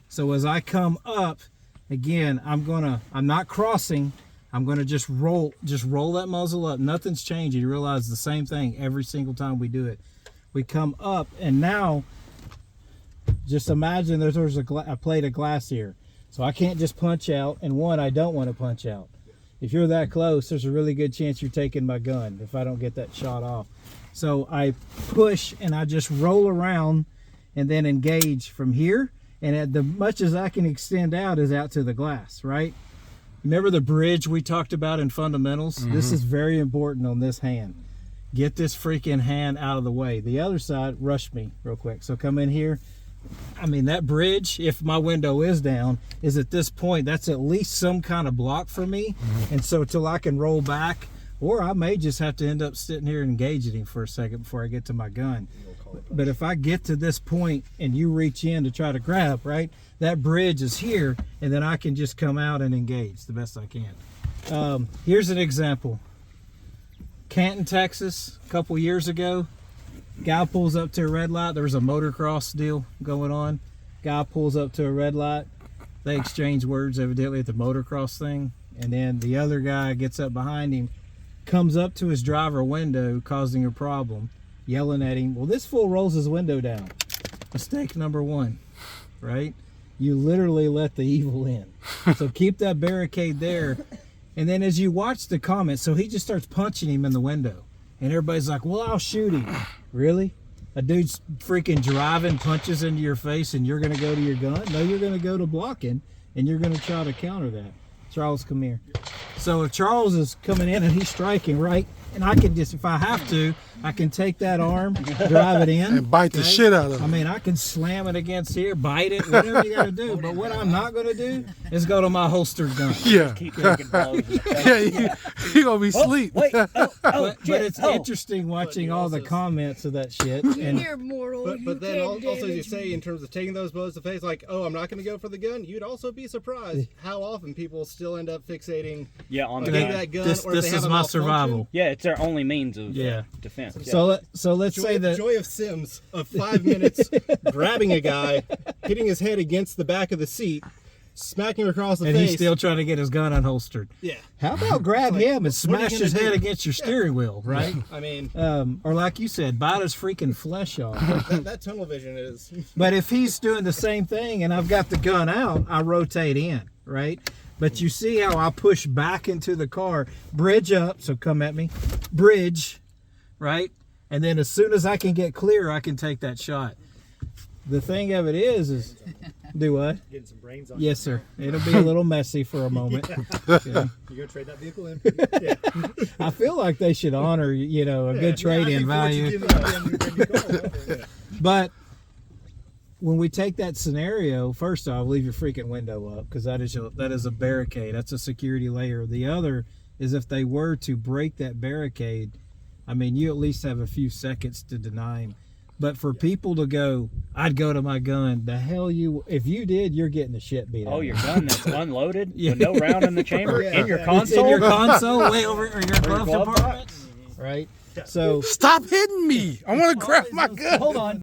So as I come up, again, I'm not crossing. I'm gonna just roll that muzzle up. Nothing's changing. You realize the same thing every single time we do it. We come up, and now just imagine there's a plate of glass here. So I can't just punch out, and I don't want to punch out. If you're that close, there's a really good chance you're taking my gun if I don't get that shot off. So I push and I just roll around and then engage from here, and as much as I can extend out is out to the glass, right? Remember the bridge we talked about in fundamentals? This is very important on this hand. Get this freaking hand out of the way. The other side, rush me real quick. So come in here. I mean, that bridge, if my window is down, is at this point, that's at least some kind of block for me. And so till I can roll back, or I may just have to end up sitting here and engaging him for a second before I get to my gun. But if I get to this point and you reach in to try to grab, right, that bridge is here, and then I can just come out and engage the best I can. Here's an example. Canton, Texas, a couple years ago, guy pulls up to a red light. There was a motocross deal going on. Guy pulls up to a red light. They exchange words evidently at the motocross thing, and then the other guy gets up behind him, comes up to his driver window, causing a problem, yelling at him. Well, this fool rolls his window down. Mistake number one, right? You literally let the evil in. So keep that barricade there. And then as you watch the comments, so he just starts punching him in the window. And everybody's like, well, I'll shoot him. Really? A dude's freaking driving punches into your face and you're going to go to your gun? No, you're going to go to blocking and you're going to try to counter that. Charles, come here. So if Charles is coming in and he's striking, right? And I can just, if I have to, I can take that arm, drive it in. And bite the shit out of it. I mean, I can slam it against here, bite it, whatever you got to do. But what I'm not going to do is go to my holstered gun. Yeah. Keep taking blows. Yeah, you're going to be asleep. Wait. But it's interesting watching all the comments of that shit. And You're mortal. But then also as you say, in terms of taking those blows to the face, like, oh, I'm not going to go for the gun, you'd also be surprised how often people still end up fixating On on the that gun. this or if they is have a my malfunction. survival. Yeah, it's their only means of defense. Yeah. So let's say that Joy of Sims of 5 minutes grabbing a guy, hitting his head against the back of the seat, smacking him across the and face. he's still trying to get his gun unholstered. Yeah. How about grab him and what are you smash gonna his head do? against your steering wheel, right? I mean, Or like you said, bite his freaking flesh off. that tunnel vision is. But if he's doing the same thing and I've got the gun out, I rotate in, right? But you see how I push back into the car, bridge up, so come at me, bridge, right? And then as soon as I can get clear, I can take that shot. The thing of it is do what? Getting some brains on. Yes, sir. It'll be a little messy for a moment. Yeah. You gonna trade that vehicle in? Yeah. I feel like they should honor, a good trade-in value. But when we take that scenario, first off, leave your freaking window up because that is a barricade. That's a security layer. The other is if they were to break that barricade, I mean, you at least have a few seconds to deny him. But for people to go, I'd go to my gun. The hell if you did, you're getting the shit beat out. Oh, of your you. gun that's unloaded with no round in the chamber in your It's console. in your console, way over or your glove glove compartment, right? So Stop hitting me. I want to grab my gun. hold on.